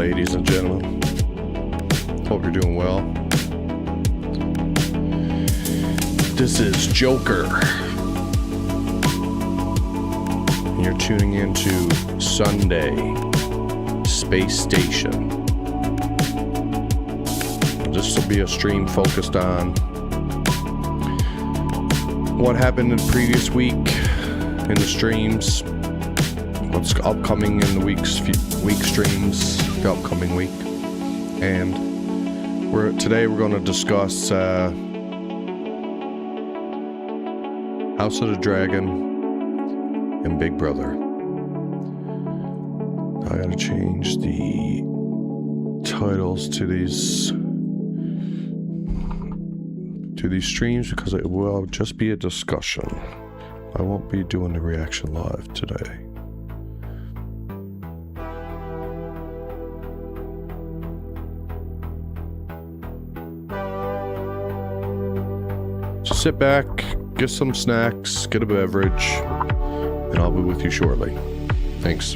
ladies and gentlemen. Hope you're doing well. This is Jokarr. You're tuning into Sunday Space Station. This will be a stream focused on what happened in the previous week in the streams, what's upcoming in the week streams, the upcoming week, and today we're going to discuss House of the Dragon and Big Brother. I gotta change the titles to these streams because it will just be a discussion. I won't be doing the reaction live today. So sit back, get some snacks, get a beverage, and I'll be with you shortly. Thanks.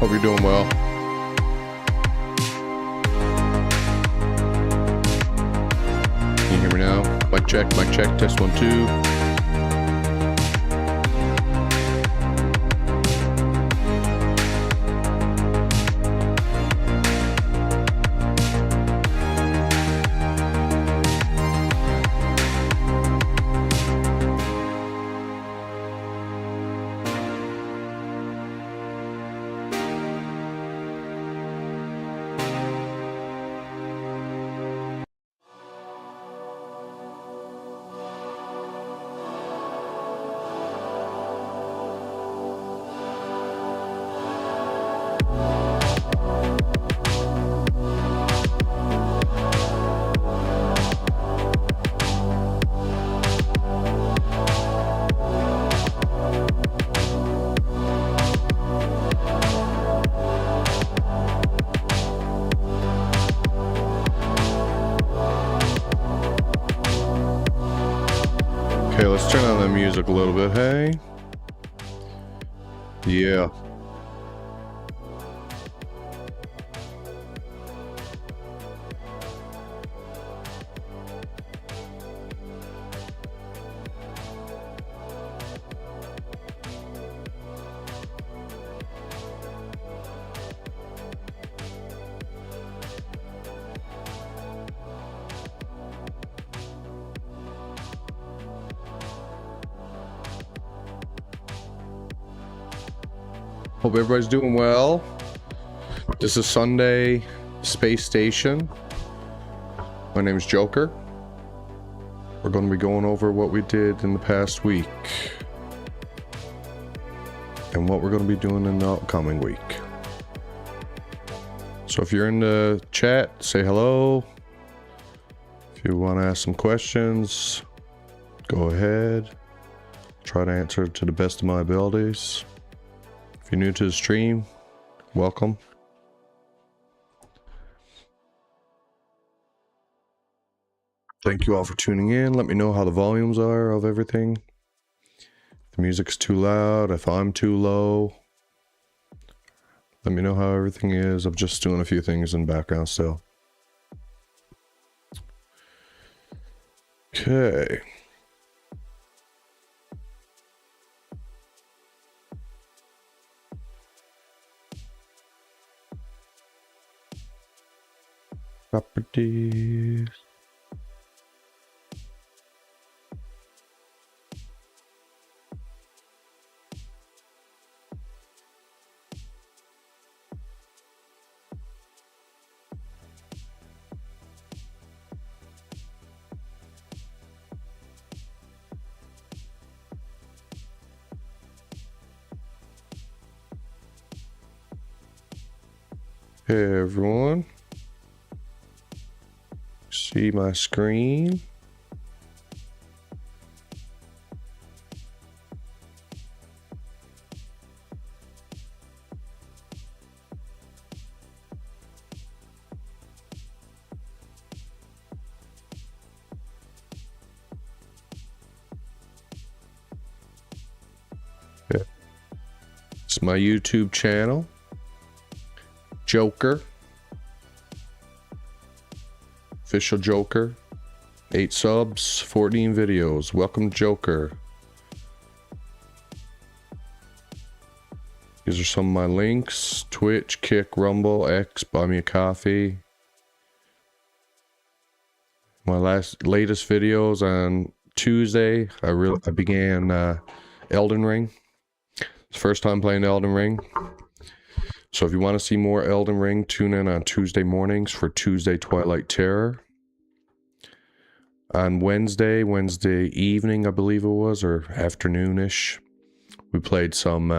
Hope you're doing well. Can you hear me now? Mic check, test 1, 2. Okay, let's turn on the music a little bit, hey? Yeah. Hope everybody's doing well. This is Sunday Space Station. My name is Jokarr. We're going to be going over what we did in the past week and what we're going to be doing in the upcoming week. So if you're in the chat, say hello. If you want to ask some questions, go ahead. Try to answer to the best of my abilities. If you're new to the stream, welcome. Thank you all for tuning in. Let me know how the volumes are of everything. If the music's too loud, if I'm too low. Let me know how everything is. I'm just doing a few things in the background still. Okay. Properties. Hey everyone. See my screen. Yeah. It's my YouTube channel. Jokarr. Official Jokarr. 8 subs, 14 videos. Welcome, Jokarr. These are some of my links. Twitch, Kick, Rumble, X, Buy Me a Coffee. My latest videos on Tuesday, I began Elden Ring. It's the first time playing Elden Ring. So if you want to see more Elden Ring, tune in on Tuesday mornings for Tuesday Twilight Terror. On Wednesday evening, I believe it was, or afternoonish, we played some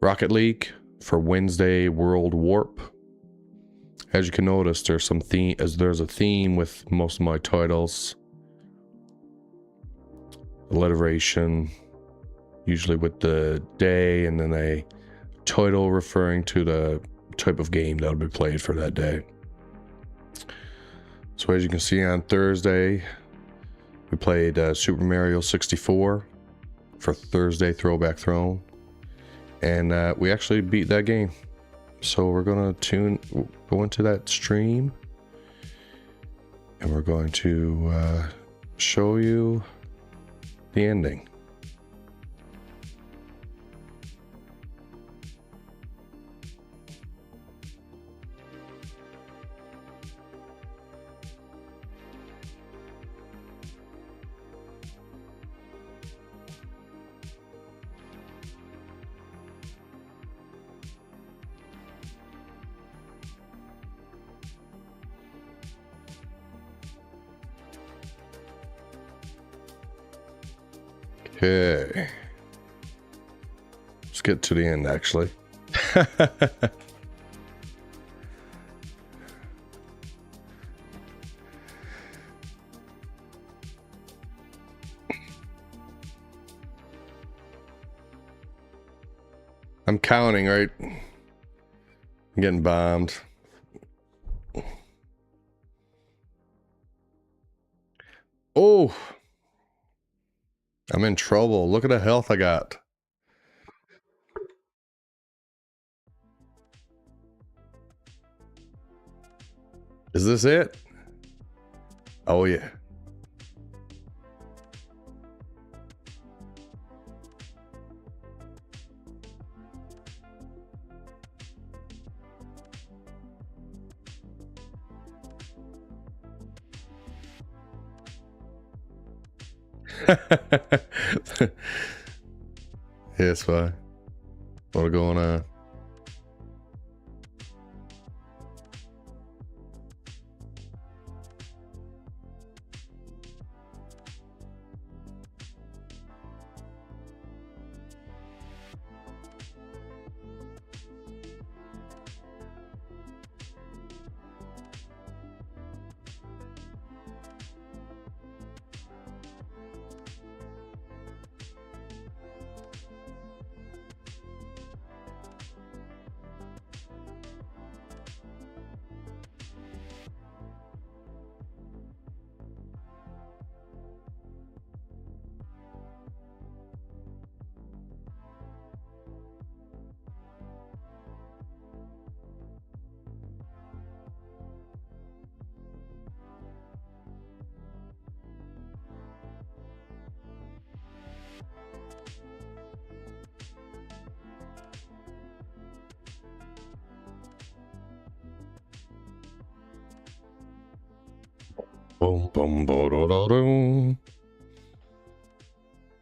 Rocket League for Wednesday World Warp. As you can notice, there's a theme with most of my titles. Alliteration, usually with the day, and then a title referring to the type of game that'll be played for that day. So as you can see, on Thursday we played Super Mario 64 for Thursday Throwback Throne. And we actually beat that game. So we're gonna go into that stream, and we're going to show you the ending. Okay. Let's get to the end, actually. I'm counting, right? I'm getting bombed. Oh! I'm in trouble. Look at the health I got. Is this it? Oh, yeah. Yeah, it's fine. What's going on? Boom, boom, boom.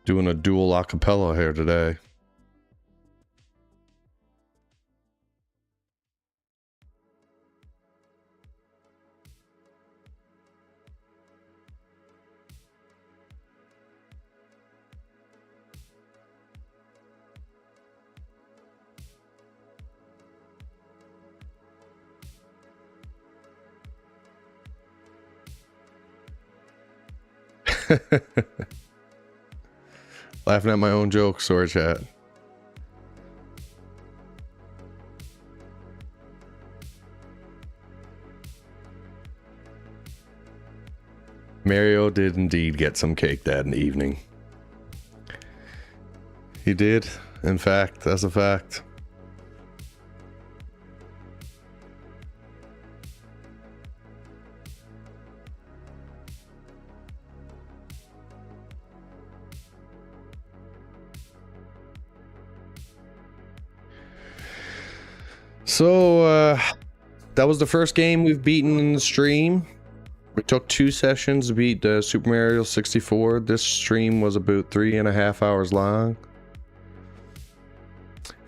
Doing a dual acapella here today. Laughing at my own jokes, sorry, chat. Mario did indeed get some cake that evening. He did, in fact, that's a fact. So, that was the first game we've beaten in the stream. We took 2 sessions to beat Super Mario 64. This stream was about 3.5 hours long.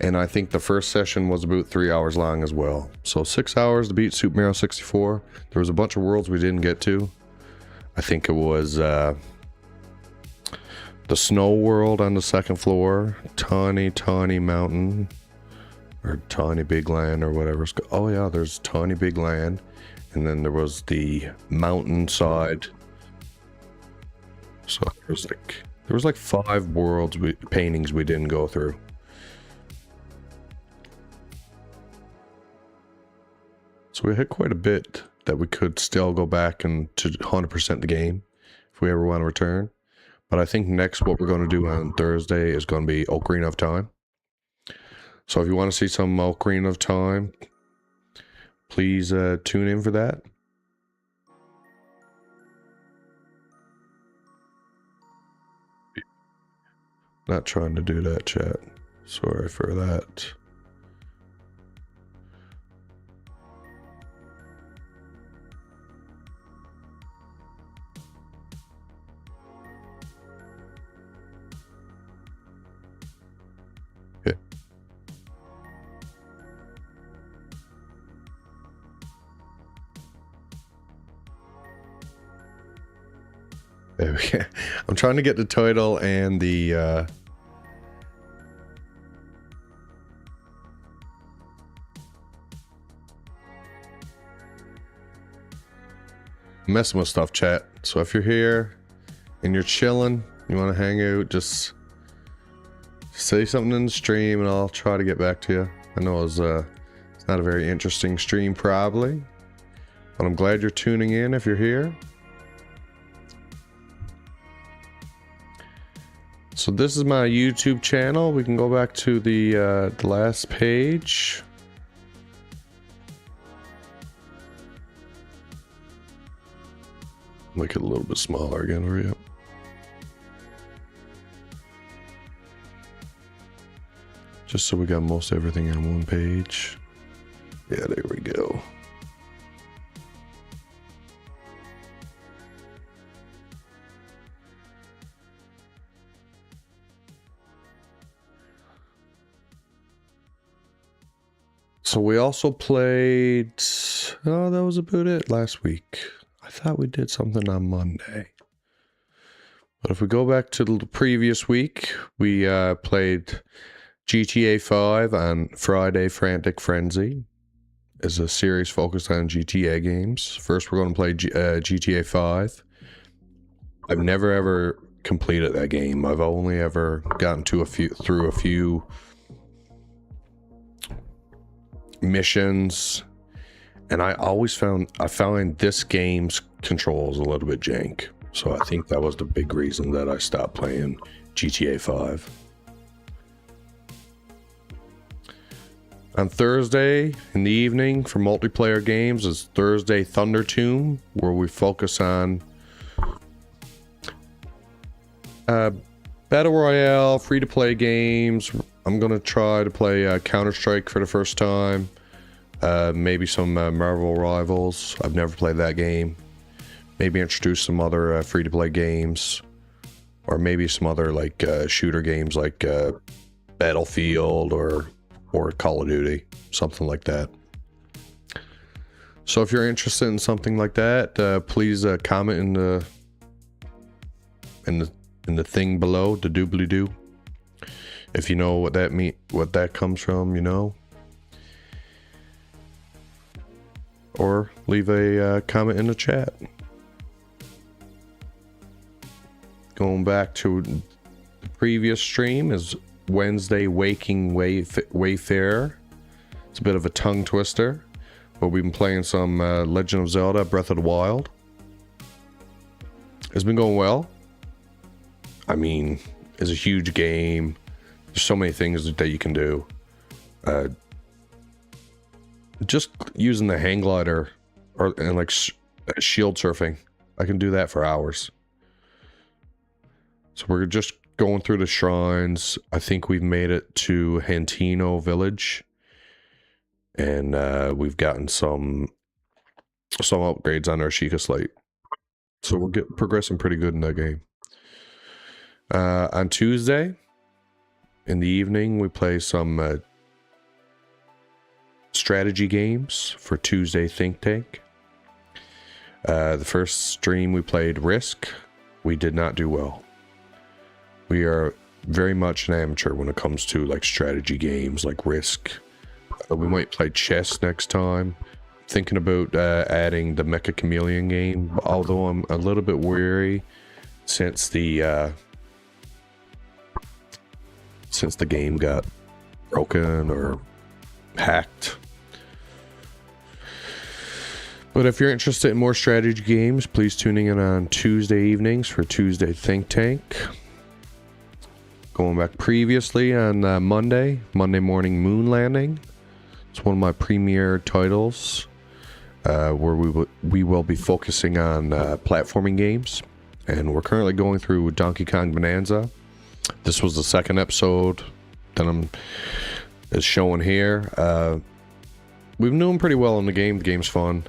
And I think the first session was about 3 hours long as well. So 6 hours to beat Super Mario 64. There was a bunch of worlds we didn't get to. I think it was the snow world on the second floor. Tawny Mountain. Or Tawny Big Land or whatever it's called. Oh yeah, there's Tawny Big Land. And then there was the mountainside. So there was like 5 worlds paintings we didn't go through. So we had quite a bit that we could still go back and to 100% the game if we ever want to return. But I think next what we're going to do on Thursday is going to be Ocarina of Time. So if you want to see some Ocarina of Time, please tune in for that. Not trying to do that, chat. Sorry for that. Yeah. There we go. I'm trying to get the title and the messing with stuff, chat. So if you're here and you're chilling, you want to hang out, just say something in the stream and I'll try to get back to you. I know it's not a very interesting stream probably, but I'm glad you're tuning in if you're here. So this is my YouTube channel. We can go back to the last page. Make it a little bit smaller again for you. Just so we got most everything on one page. Yeah, there we go. So we also played, oh, that was about it last week. I thought we did something on Monday. But if we go back to the previous week, we played GTA 5 on Friday Frantic Frenzy. It's a series focused on GTA games. First, we're going to play GTA 5. I've never ever completed that game. I've only ever gotten to through a few missions, and I found this game's controls a little bit jank. So I think that was the big reason that I stopped playing GTA 5. On Thursday in the evening for multiplayer games is Thursday Thunder Tomb, where we focus on Battle Royale, free-to-play games. I'm going to try to play Counter-Strike for the first time. Maybe some Marvel Rivals. I've never played that game. Maybe introduce some other free-to-play games. Or maybe some other like shooter games like Battlefield or Call of Duty. Something like that. So if you're interested in something like that, please comment in the thing below, the doobly-doo. If you know what that comes from, you know. Or leave a comment in the chat. Going back to the previous stream is Wednesday Waking Wayfarer. It's a bit of a tongue twister, but we've been playing some Legend of Zelda Breath of the Wild. It's been going well. I mean, it's a huge game. There's so many things that you can do. Just using the hang glider and like shield surfing, I can do that for hours. So we're just going through the shrines. I think we've made it to Hantino Village, and we've gotten some upgrades on our Sheikah Slate. So we're progressing pretty good in that game. On Tuesday in the evening, we play some strategy games for Tuesday Think Tank. The first stream we played Risk. We did not do well. We are very much an amateur when it comes to like strategy games like Risk. We might play chess next time. Thinking about adding the Mecha Chameleon game, although I'm a little bit weary since the game got broken or hacked. But if you're interested in more strategy games, please tune in on Tuesday evenings for Tuesday Think Tank. Going back previously on Monday morning moon landing. It's one of my premier titles, where we will be focusing on platforming games, and we're currently going through Donkey Kong Bonanza. This was the second episode that is showing here. We've known pretty well in the game. The game's fun.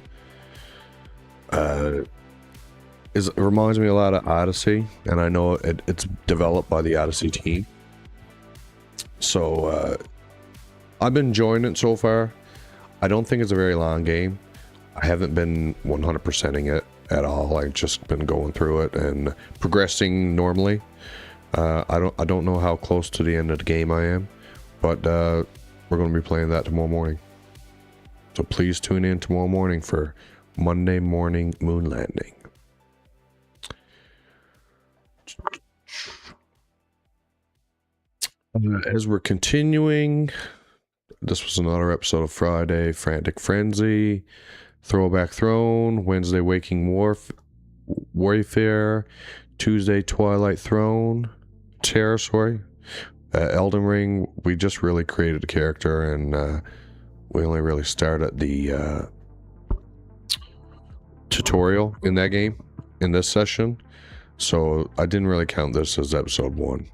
It reminds me a lot of Odyssey, and I know it's developed by the Odyssey team. So I've been enjoying it so far. I don't think it's a very long game. I haven't been 100%ing it at all. I've just been going through it and progressing normally. I don't know how close to the end of the game I am, but we're going to be playing that tomorrow morning. So please tune in tomorrow morning for Monday morning moon landing. As we're continuing, this was another episode of Friday Frantic Frenzy, Throwback Throne, Wednesday Waking Warfare, Tuesday Twilight Throne, Terror, Elden Ring. We just really created a character, and we only really started the tutorial in that game, in this session. So I didn't really count this as episode 1.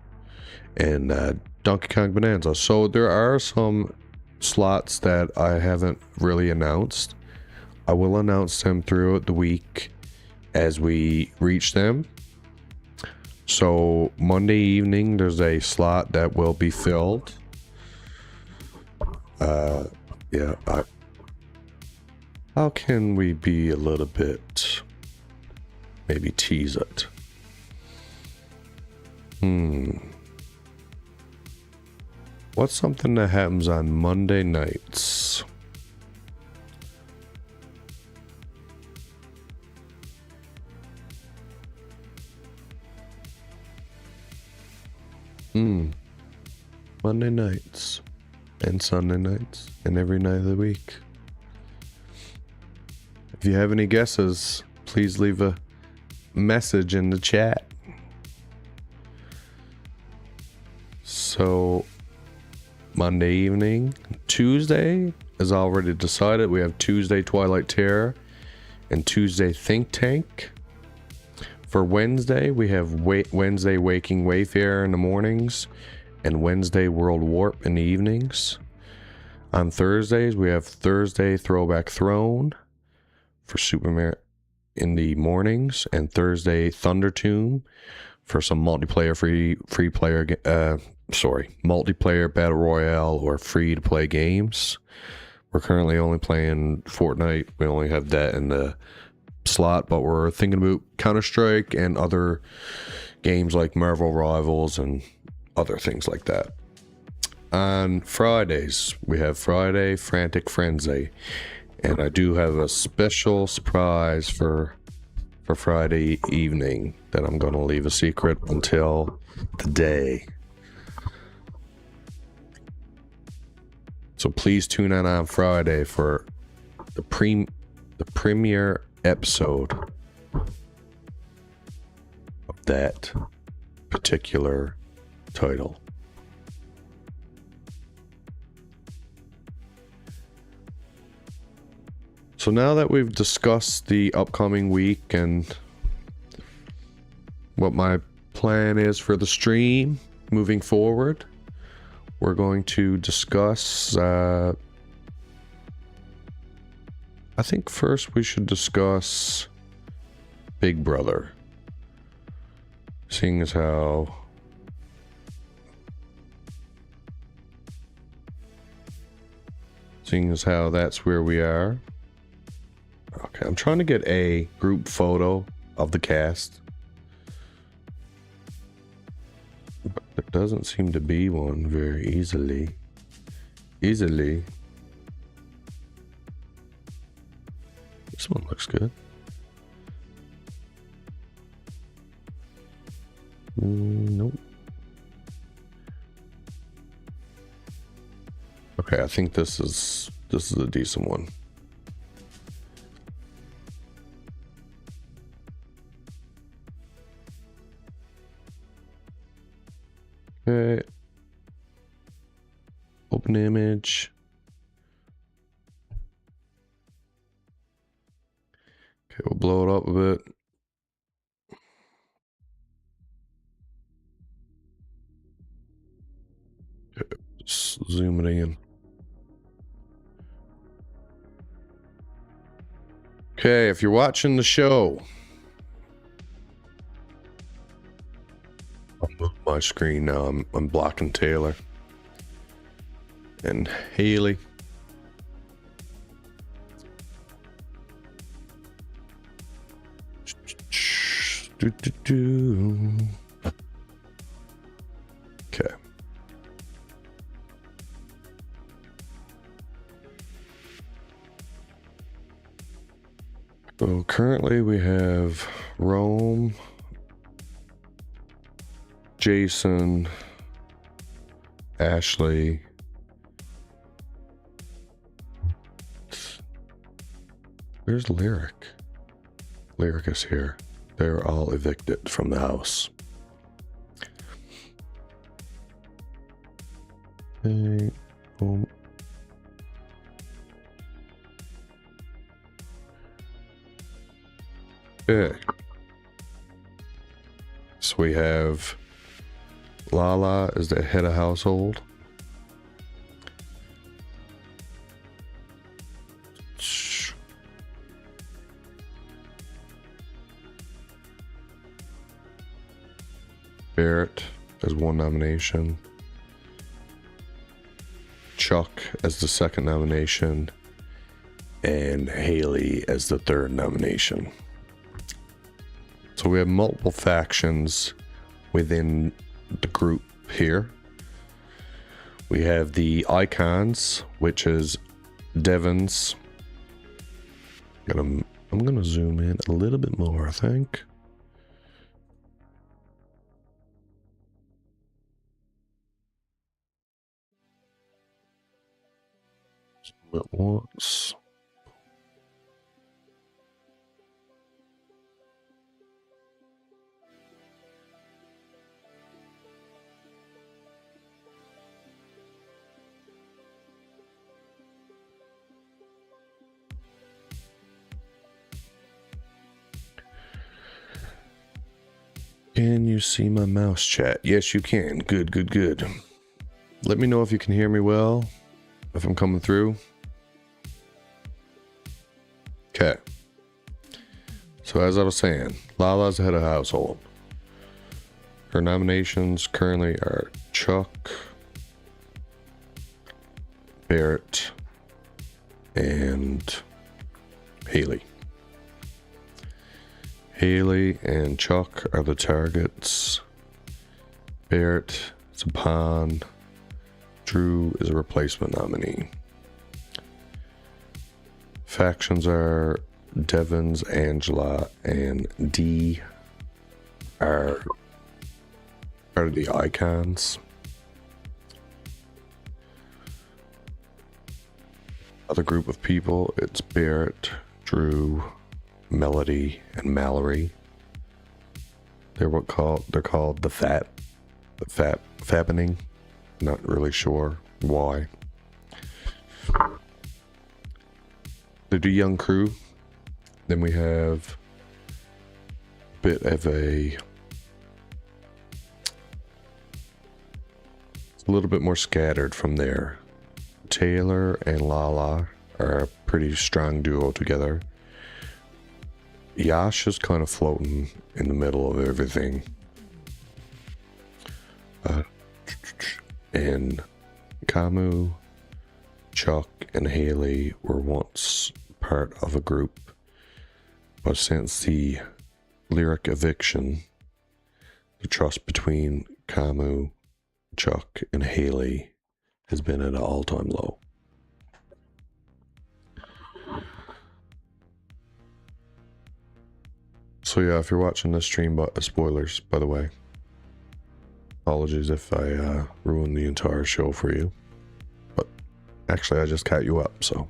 And Donkey Kong Bonanza. So there are some slots that I haven't really announced. I will announce them throughout the week as we reach them. So Monday evening, there's a slot that will be filled. Yeah, how can we be a little bit, maybe tease it? What's something that happens on Monday nights? Monday nights and Sunday nights and every night of the week. If you have any guesses, please leave a message in the chat. So Monday evening. Tuesday is already decided. We have Tuesday Twilight Terror and Tuesday Think Tank. For Wednesday, we have Wednesday Waking Wayfarer in the mornings and Wednesday World Warp in the evenings. On Thursdays, we have Thursday Throwback Throne for Superman in the mornings, and Thursday Thunder Tomb for some multiplayer multiplayer battle royale or free to play games. We're currently only playing Fortnite. We only have that in the slot, but we're thinking about Counter-Strike and other games like Marvel Rivals and other things like that. On Fridays, we have Friday Frantic Frenzy, and I do have a special surprise for Friday evening that I'm going to leave a secret until the day. So please tune in on Friday for the premiere episode of that particular title. So now that we've discussed the upcoming week and what my plan is for the stream moving forward, we're going to discuss, I think first we should discuss Big Brother. Seeing as how that's where we are. Okay, I'm trying to get a group photo of the cast, but there doesn't seem to be one very easily. This one looks good. Nope. Okay, I think this is a decent one. Okay. Open image. Okay, we'll blow it up a bit. Okay, just zoom it in. Okay, if you're watching the show, I'll move my screen now. I'm blocking Taylor and Haley. Okay. So currently we have Rome, Jason, Ashley, where's Lyric? Lyric is here. They're all evicted from the house. Okay, boom. Okay. So we have Lala as the head of household. Barrett as one nomination. Chuck as the second nomination. And Haley as the third nomination. So we have multiple factions within the group here. We have the icons, which is Devon's. I'm gonna zoom in a little bit more, I think. Zoom it once. Can you see my mouse chat? Yes, you can. Good, good, good. Let me know if you can hear me well, if I'm coming through. Okay. So as I was saying, Lala's the head of household. Her nominations currently are Chuck, Barrett, and Haley. Haley and Chuck are the targets. Barrett is a pawn. Drew is a replacement nominee. Factions are Devon's, Angela, and D are part of the icons. Other group of people, it's Barrett, Drew, Melody, and Mallory. They're called the Fappening. Not really sure why. They do young crew. Then we have a bit of a little bit more scattered from there. Taylor and Lala are a pretty strong duo together. Yash is kind of floating in the middle of everything. And Camus, Chuck, and Haley were once part of a group, but since the Lyric eviction, the trust between Camus, Chuck, and Haley has been at an all-time low. So yeah, if you're watching this stream, spoilers, by the way. Apologies if I ruined the entire show for you. But actually, I just caught you up, so.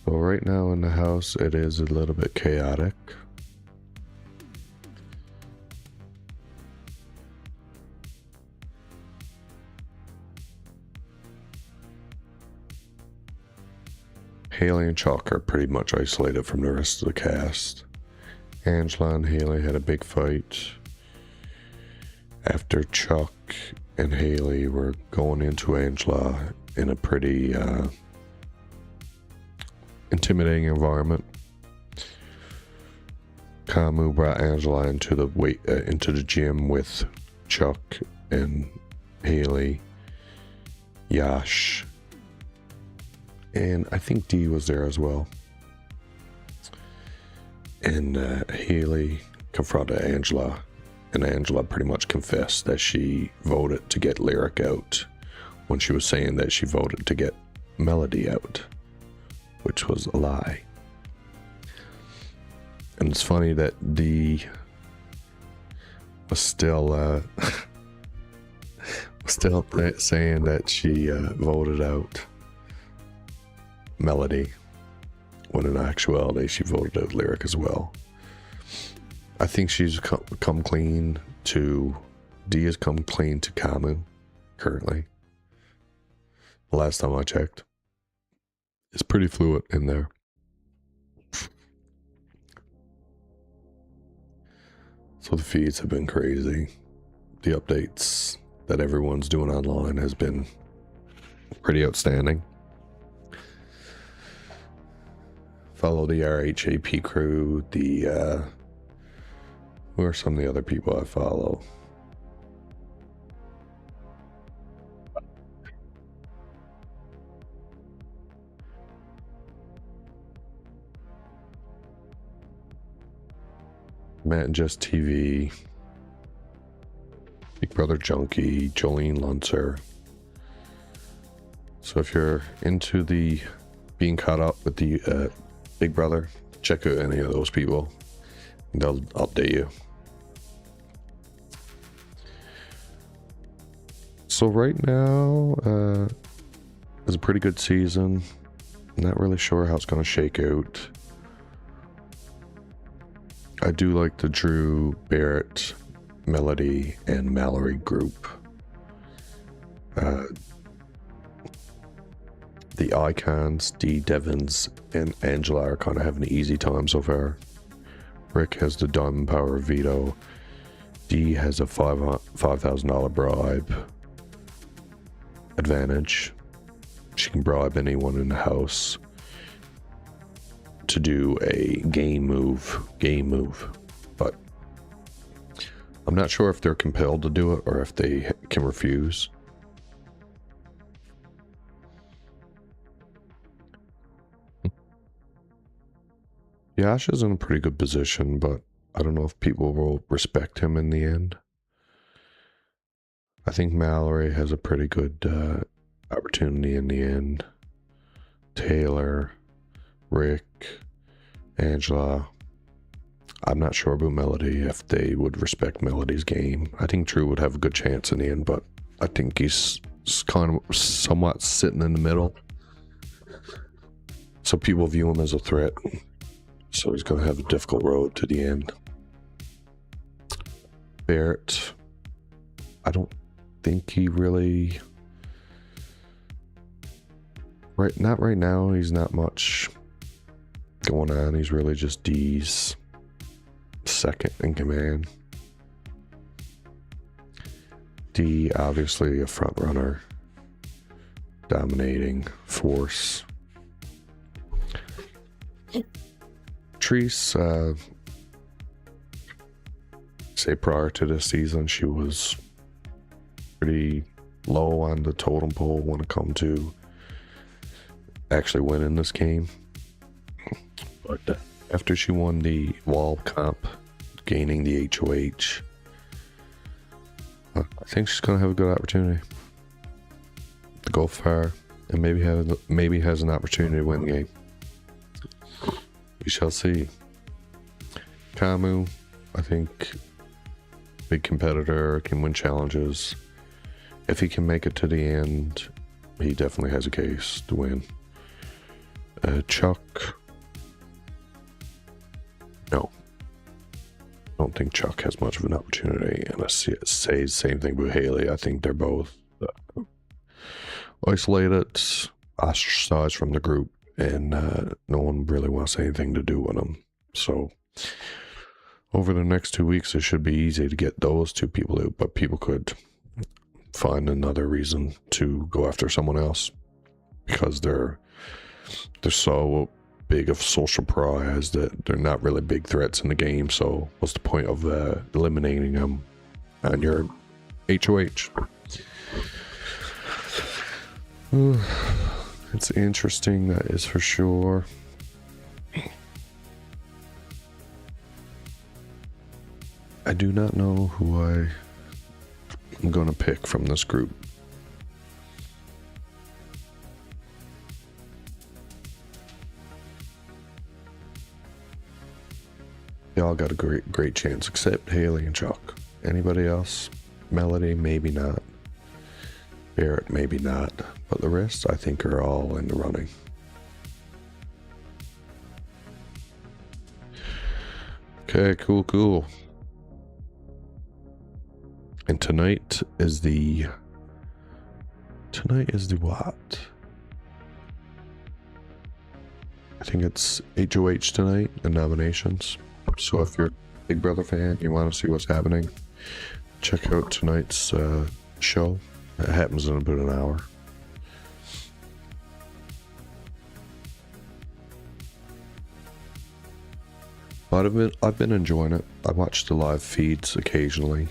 So right now in the house, it is a little bit chaotic. Haley and Jokarr are pretty much isolated from the rest of the cast. Angela and Haley had a big fight after Chuck and Haley were going into Angela in a pretty intimidating environment. Camus brought Angela into the gym with Chuck and Haley, Yash, and I think Dee was there as well. And Haley confronted Angela, and Angela pretty much confessed that she voted to get Lyric out when she was saying that she voted to get Melody out, which was a lie. And it's funny that Dee was still saying that she voted out Melody, when in actuality she voted out Lyric as well. I think she's come clean to... Dee has come clean to Camus currently. The last time I checked. It's pretty fluid in there. So the feeds have been crazy. The updates that everyone's doing online has been pretty outstanding. Follow the RHAP crew, who are some of the other people I follow? Matt and Just TV, Big Brother Junkie, Jolene Lunser. So if you're into the being caught up with the Big Brother, check out any of those people. They'll update you. So right now is a pretty good season. Not really sure how it's going to shake out. I do like the Drew, Barrett, Melody, and Mallory group. The Icons, Dee, Devins, and Angela are kind of having an easy time so far. Rick has the Diamond Power veto. Dee has a $5,000 bribe advantage. She can bribe anyone in the house to do a game move, but I'm not sure if they're compelled to do it or if they can refuse. Yash is in a pretty good position, but I don't know if people will respect him in the end. I think Mallory has a pretty good opportunity in the end. Taylor, Rick, Angela. I'm not sure about Melody, if they would respect Melody's game. I think Drew would have a good chance in the end, but I think he's kind of somewhat sitting in the middle. So people view him as a threat. So he's going to have a difficult road to the end. Barrett, I don't think he really... Not right now. He's not much going on. He's really just Dee's second in command. Dee, obviously a front runner, dominating force. Treese, say prior to this season, she was pretty low on the totem pole when it comes to actually winning this game. But after she won the wall comp, gaining the HOH, I think she's going to have a good opportunity to go far and maybe has an opportunity to win the game. We shall see. Camus, I think, big competitor, can win challenges. If he can make it to the end, he definitely has a case to win. Chuck. No. I don't think Chuck has much of an opportunity. And I say the same thing with Haley. I think they're both isolated, ostracized from the group, and no one really wants anything to do with them. So over the next 2 weeks, it should be easy to get those two people out, but people could find another reason to go after someone else because they're so big of social pariahs that they're not really big threats in the game. So what's the point of eliminating them on your HOH? It's interesting, that is for sure. I do not know who I'm gonna pick from this group. They all got a great chance, except Haley and Chuck. Anybody else? Melody, maybe not. Barrett, maybe not. But the rest, I think, are all in the running. Okay, cool. And tonight is the what? I think it's HOH tonight, the nominations. So if you're a Big Brother fan, you want to see what's happening, check out tonight's show. It happens in about an hour. But I've been enjoying it. I watch the live feeds occasionally.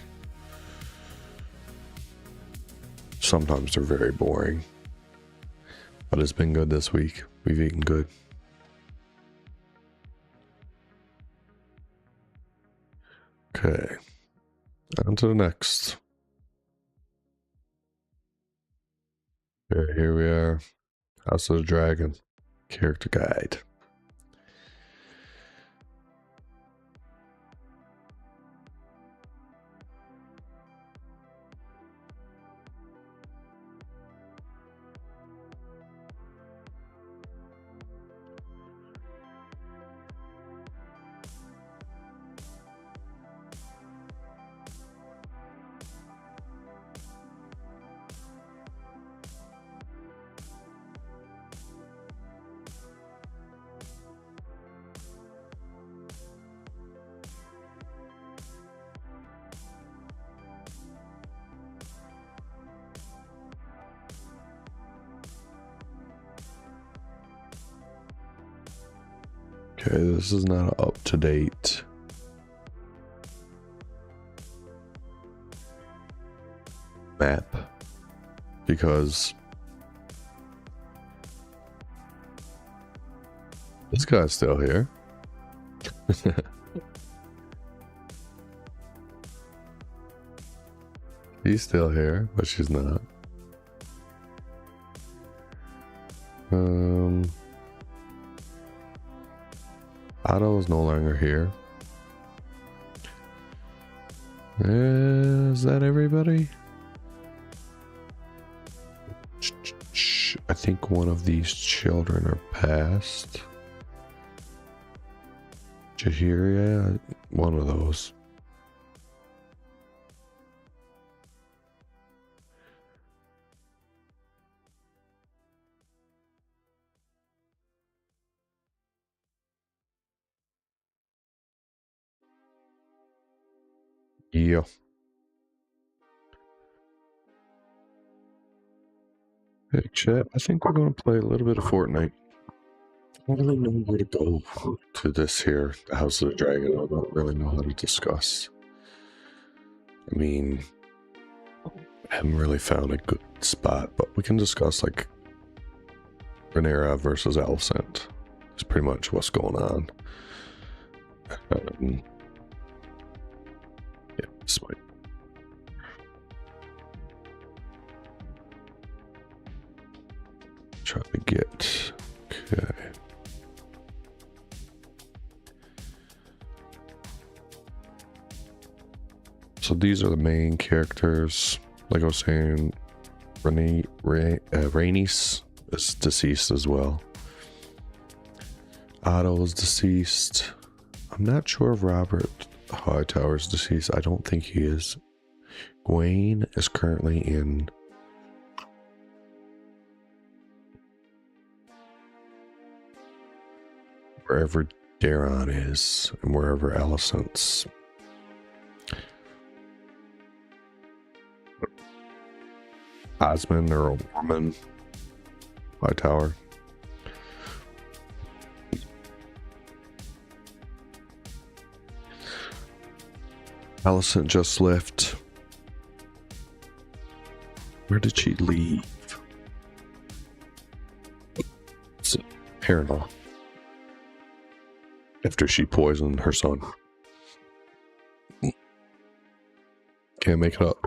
Sometimes they're very boring, but it's been good this week. We've eaten good. Okay, on to the next. Okay, here we are. House of the Dragon character guide. Okay, this is not an up-to-date map because this guy's still here. He's still here, but she's not. Otto is no longer here. Is that everybody? I think one of these children are passed. Jahiria, one of those. Yeah. Hey, chat, I think we're going to play a little bit of Fortnite. I don't really know where to go to this here, the House of the Dragon. I don't really know how to discuss. I mean, I haven't really found a good spot, but we can discuss like Rhaenyra versus Alicent. That's pretty much what's going on. Yeah, this might. Try to get. Okay. So these are the main characters. Like I was saying, Rhaenys is deceased as well. Otto is deceased. I'm not sure if Robert Hightower is deceased. I don't think he is. Gawain is currently in wherever Daron is and wherever Alicent's. Osmond or a woman Hightower. Alicent just left. Where did she leave? It's Harrenhal. After she poisoned her son. Can't make it up.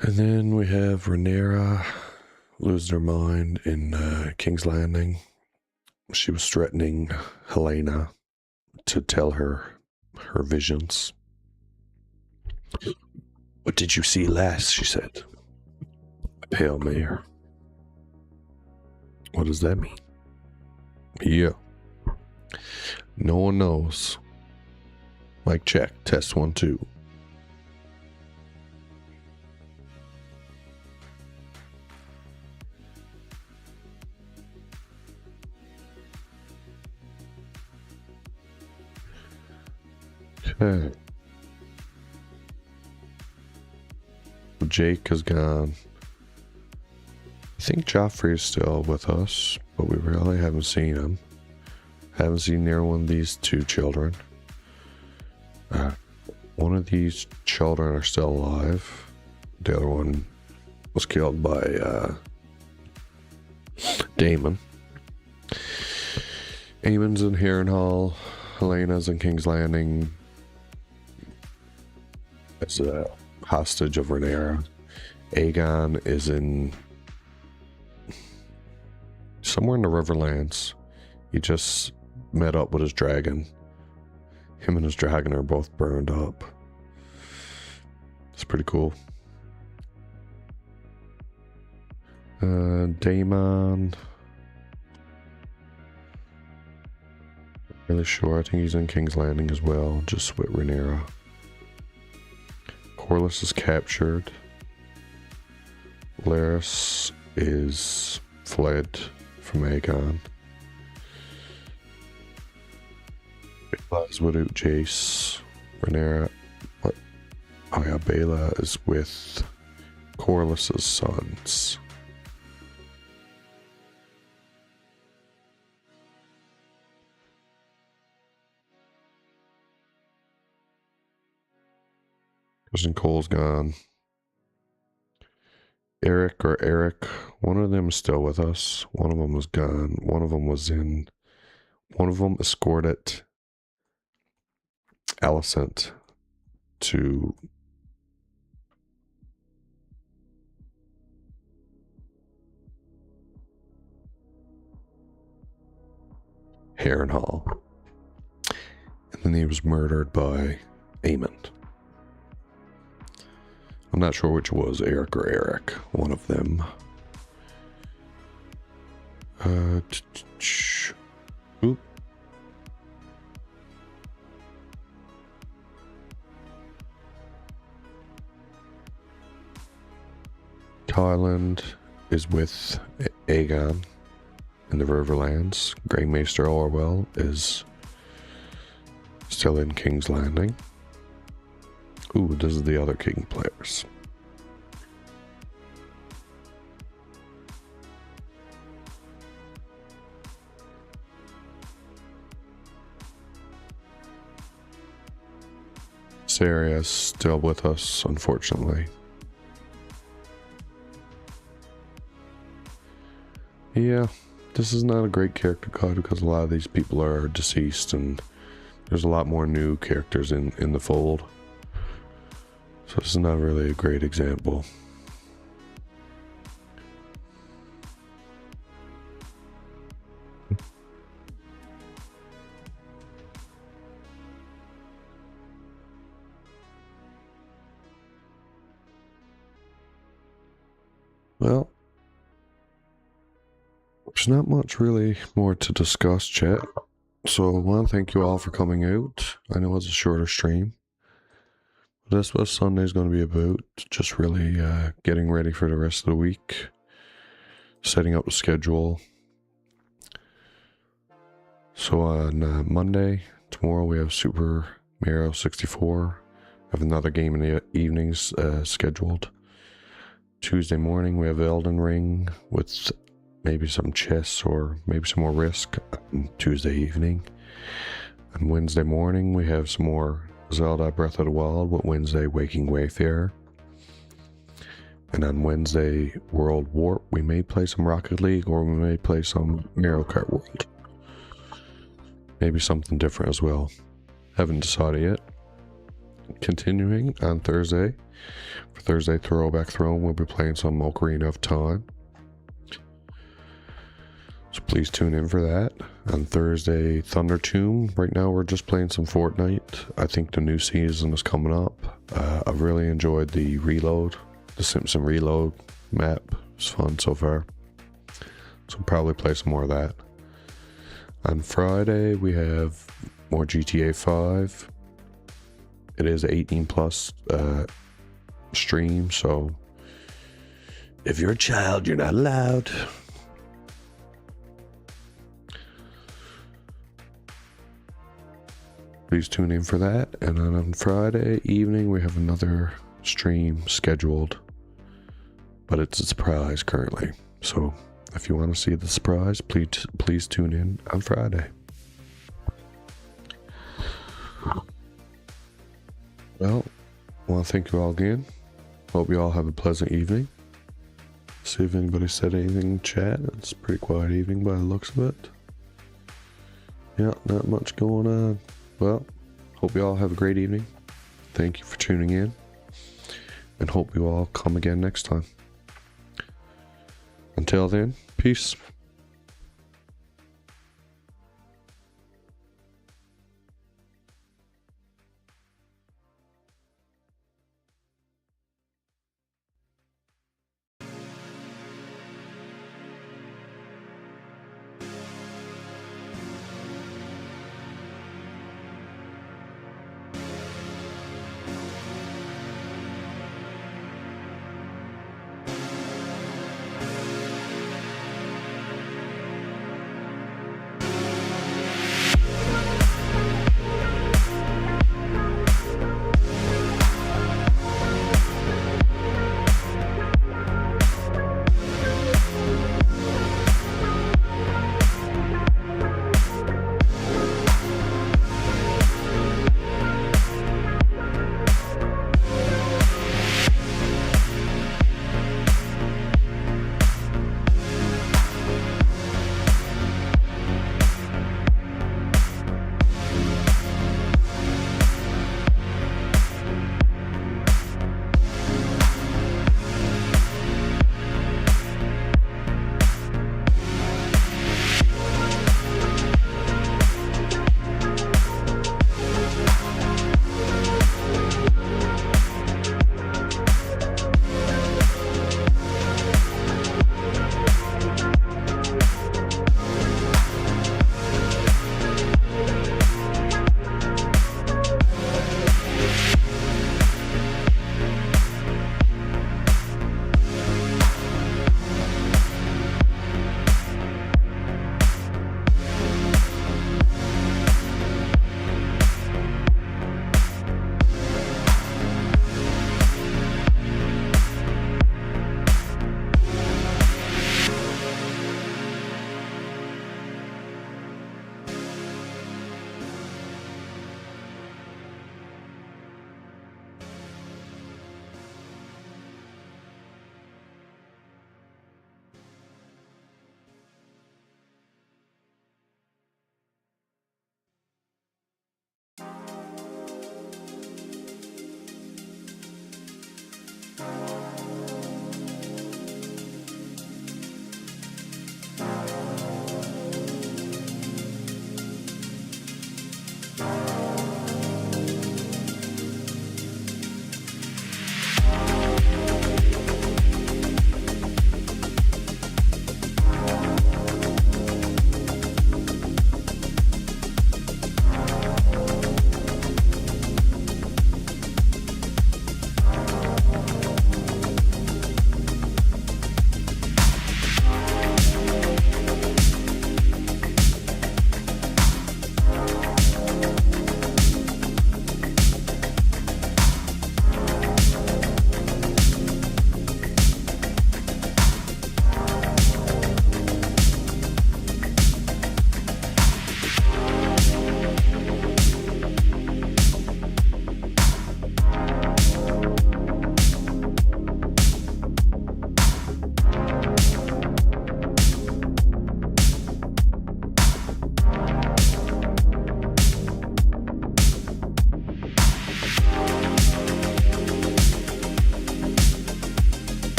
And then we have Rhaenyra lose their mind in King's Landing. She was threatening Helena to tell her visions. What did you see last? She said. A pale mare. What does that mean? Yeah. No one knows. Mic check. Test 1, 2. Okay. Jake is gone. I think Joffrey is still with us, but we really haven't seen him. Haven't seen near one of these two children. One of these children are still alive. The other one was killed by Daemon. Aemon's in Harrenhal. Helena's in King's Landing as a hostage of Rhaenyra. Aegon is in somewhere in the Riverlands. He just met up with his dragon. Him and his dragon are both burned up. It's pretty cool. Daemon. Really sure. I think he's in King's Landing as well, just with Rhaenyra. Corlys is captured. Larys is fled from Aegon. Bela's with Jace. Rhaenyra. What? Oh yeah, Bela is with Corlys's sons. Cousin Cole's gone. Eric or Eric, one of them is still with us. One of them was gone. One of them was in. One of them escorted Alicent to Harrenhal. And then he was murdered by Aemon. I'm not sure which was Eric or Eric. One of them. Oop. Thailand is with Aegon in the Riverlands. Greymaster Orwell is still in King's Landing. Ooh, this is the other king players. Saria is still with us, unfortunately. Yeah, this is not a great character card because a lot of these people are deceased and there's a lot more new characters in the fold. So this is not really a great example. Well, there's not much really more to discuss, chat. So I want to thank you all for coming out. I know it's a shorter stream. But that's what Sunday's going to be about. Just really getting ready for the rest of the week. Setting up the schedule. So on Monday, tomorrow we have Super Mario 64. We have another game in the evenings scheduled. Tuesday morning we have Elden Ring with maybe some chess or maybe some more Risk on Tuesday evening. On Wednesday morning we have some more Zelda Breath of the Wild with Wednesday Waking Wayfarer. And on Wednesday World Warp we may play some Rocket League or we may play some Mario Kart World. Maybe something different as well. Haven't decided yet. Continuing on Thursday. For Thursday Throwback Throne we'll be playing some Ocarina of Time. So please tune in for that. On Thursday, Thunder Tomb. Right now we're just playing some Fortnite. I think the new season is coming up. I've really enjoyed the Reload, the Simpson Reload map. It's fun so far. So probably play some more of that. On Friday we have more GTA 5. It is 18 plus stream, so if you're a child, you're not allowed. Please tune in for that. And then on Friday evening we have another stream scheduled, but it's a surprise currently. So if you want to see the surprise, please tune in on Friday. Well, I want to thank you all again. Hope you all have a pleasant evening. See if anybody said anything in chat. It's a pretty quiet evening by the looks of it. Yeah, not much going on. Well, hope you all have a great evening. Thank you for tuning in. And hope you all come again next time. Until then, peace.